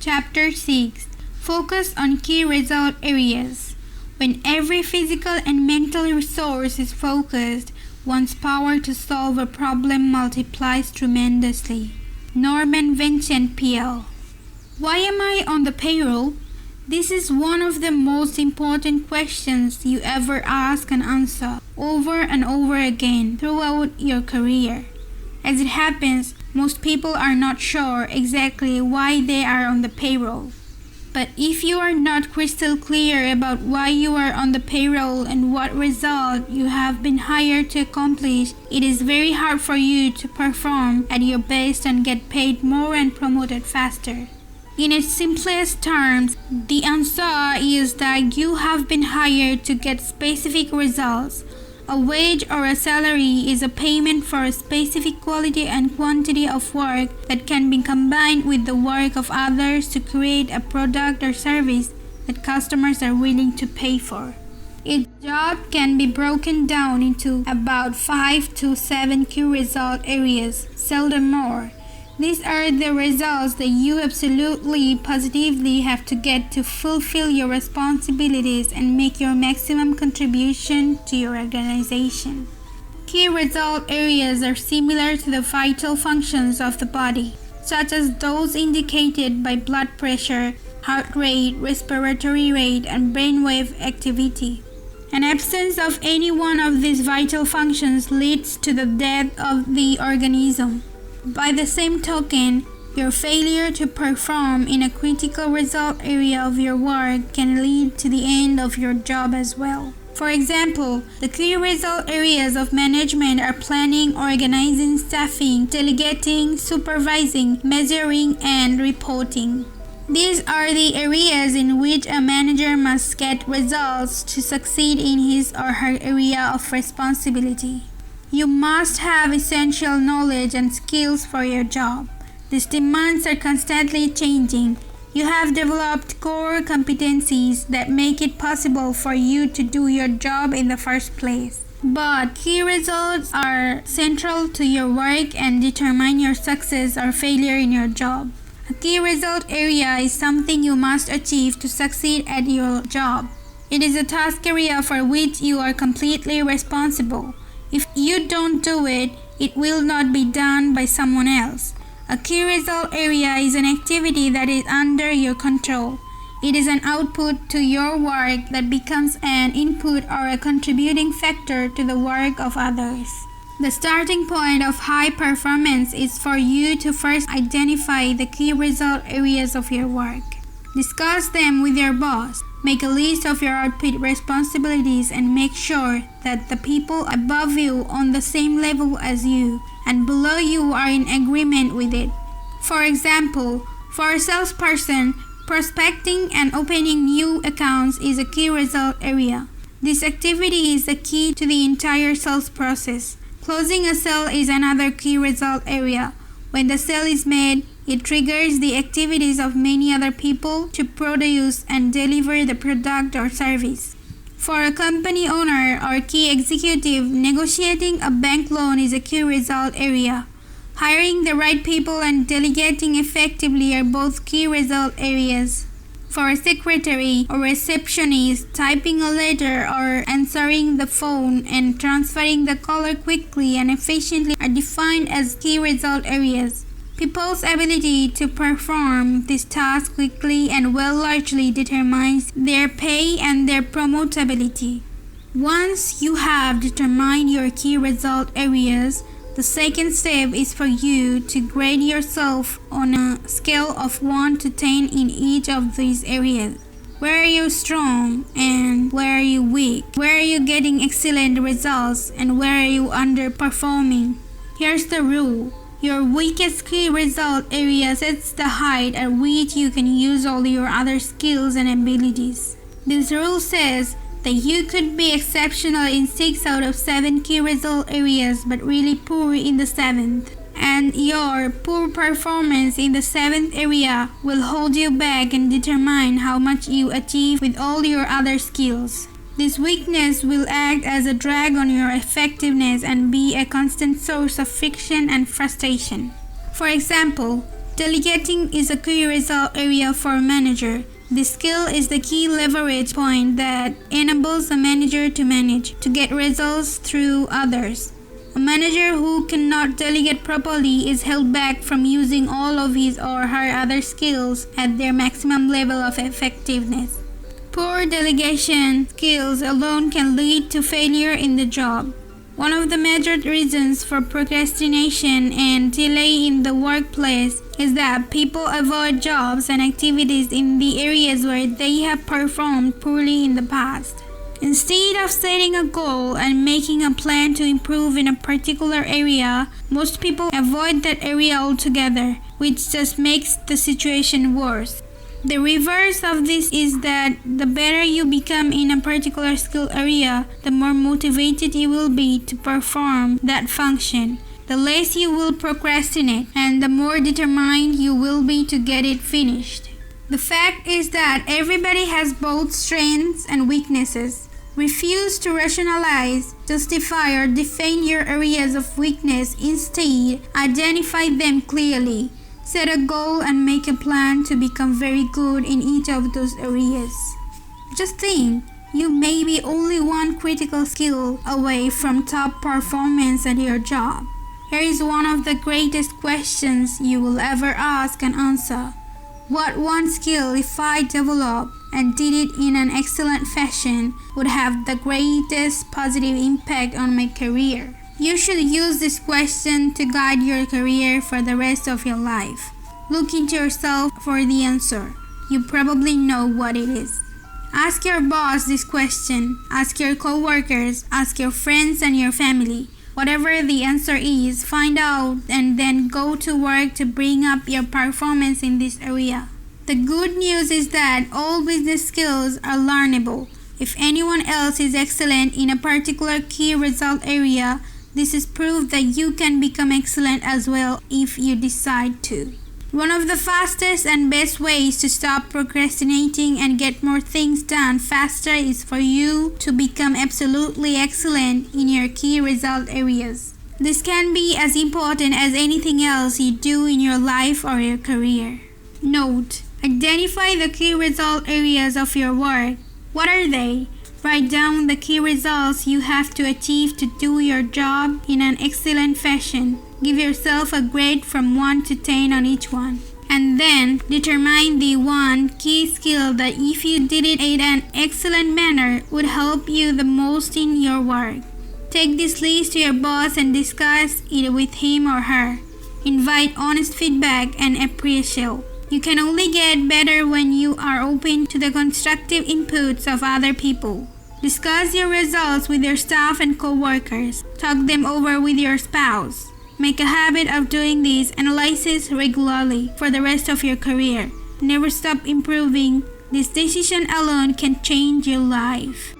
Chapter 6. Focus on key result areas. When every physical and mental resource is focused, one's power to solve a problem multiplies tremendously. Norman Vincent Peale. Why am I on the payroll? This is one of the most important questions you ever ask and answer over and over again throughout your career. As it happens, most people are not sure exactly why they are on the payroll. But if you are not crystal clear about why you are on the payroll and what result you have been hired to accomplish, it is very hard for you to perform at your best and get paid more and promoted faster. In its simplest terms, the answer is that you have been hired to get specific results. A wage or a salary is a payment for a specific quality and quantity of work that can be combined with the work of others to create a product or service that customers are willing to pay for. Each job can be broken down into about 5 to 7 key result areas, seldom more. These are the results that you absolutely, positively have to get to fulfill your responsibilities and make your maximum contribution to your organization. Key result areas are similar to the vital functions of the body, such as those indicated by blood pressure, heart rate, respiratory rate, and brainwave activity. An absence of any one of these vital functions leads to the death of the organism. By the same token, your failure to perform in a critical result area of your work can lead to the end of your job as well. For example, the key result areas of management are planning, organizing, staffing, delegating, supervising, measuring, and reporting. These are the areas in which a manager must get results to succeed in his or her area of responsibility. You must have essential knowledge and skills for your job. These demands are constantly changing. You have developed core competencies that make it possible for you to do your job in the first place. But key results are central to your work and determine your success or failure in your job. A key result area is something you must achieve to succeed at your job. It is a task area for which you are completely responsible. If you don't do it, it will not be done by someone else. A key result area is an activity that is under your control. It is an output to your work that becomes an input or a contributing factor to the work of others. The starting point of high performance is for you to first identify the key result areas of your work. Discuss them with your boss. Make a list of your output responsibilities and make sure that the people above you on the same level as you and below you are in agreement with it. For example, for a salesperson, prospecting and opening new accounts is a key result area. This activity is the key to the entire sales process. Closing a sale is another key result area. When the sale is made, it triggers the activities of many other people to produce and deliver the product or service. For a company owner or key executive, negotiating a bank loan is a key result area. Hiring the right people and delegating effectively are both key result areas. For a secretary or receptionist, typing a letter or answering the phone and transferring the caller quickly and efficiently are defined as key result areas. People's ability to perform this task quickly and well largely determines their pay and their promotability. Once you have determined your key result areas, the second step is for you to grade yourself on a scale of 1 to 10 in each of these areas. Where are you strong and where are you weak? Where are you getting excellent results and where are you underperforming? Here's the rule. Your weakest key result area sets the height at which you can use all your other skills and abilities. This rule says that you could be exceptional in 6 out of 7 key result areas but really poor in the 7th. And your poor performance in the 7th area will hold you back and determine how much you achieve with all your other skills. This weakness will act as a drag on your effectiveness and be a constant source of friction and frustration. For example, Delegating is a key result area for a manager. This skill is the key leverage point that enables a manager to manage, to get results through others. A manager who cannot delegate properly is held back from using all of his or her other skills at their maximum level of effectiveness. Poor delegation skills alone can lead to failure in the job. One of the major reasons for procrastination and delay in the workplace is that people avoid jobs and activities in the areas where they have performed poorly in the past. Instead of setting a goal and making a plan to improve in a particular area, most people avoid that area altogether, which just makes the situation worse. The reverse of this is that the better you become in a particular skill area, the more motivated you will be to perform that function, the less you will procrastinate, and the more determined you will be to get it finished. The fact is that everybody has both strengths and weaknesses. Refuse to rationalize, justify, or defend your areas of weakness. Instead, identify them clearly. Set a goal and make a plan to become very good in each of those areas. Just think, you may be only one critical skill away from top performance at your job. Here is one of the greatest questions you will ever ask and answer. What one skill, if I developed and did it in an excellent fashion, would have the greatest positive impact on my career? You should use this question to guide your career for the rest of your life. Look into yourself for the answer. You probably know what it is. Ask your boss this question. Ask your coworkers. Ask your friends and your family. Whatever the answer is, find out and then go to work to bring up your performance in this area. The good news is that all business skills are learnable. If anyone else is excellent in a particular key result area, this is proof that you can become excellent as well if you decide to. One of the fastest and best ways to stop procrastinating and get more things done faster is for you to become absolutely excellent in your key result areas. This can be as important as anything else you do in your life or your career. Note: identify the key result areas of your work. What are they? Write down the key results you have to achieve to do your job in an excellent fashion. Give yourself a grade from 1 to 10 on each one. And then determine the one key skill that if you did it in an excellent manner would help you the most in your work. Take this list to your boss and discuss it with him or her. Invite honest feedback and appraisal. You can only get better when you are open to the constructive inputs of other people. Discuss your results with your staff and co-workers. Talk them over with your spouse. Make a habit of doing these analyses regularly for the rest of your career. Never stop improving. This decision alone can change your life.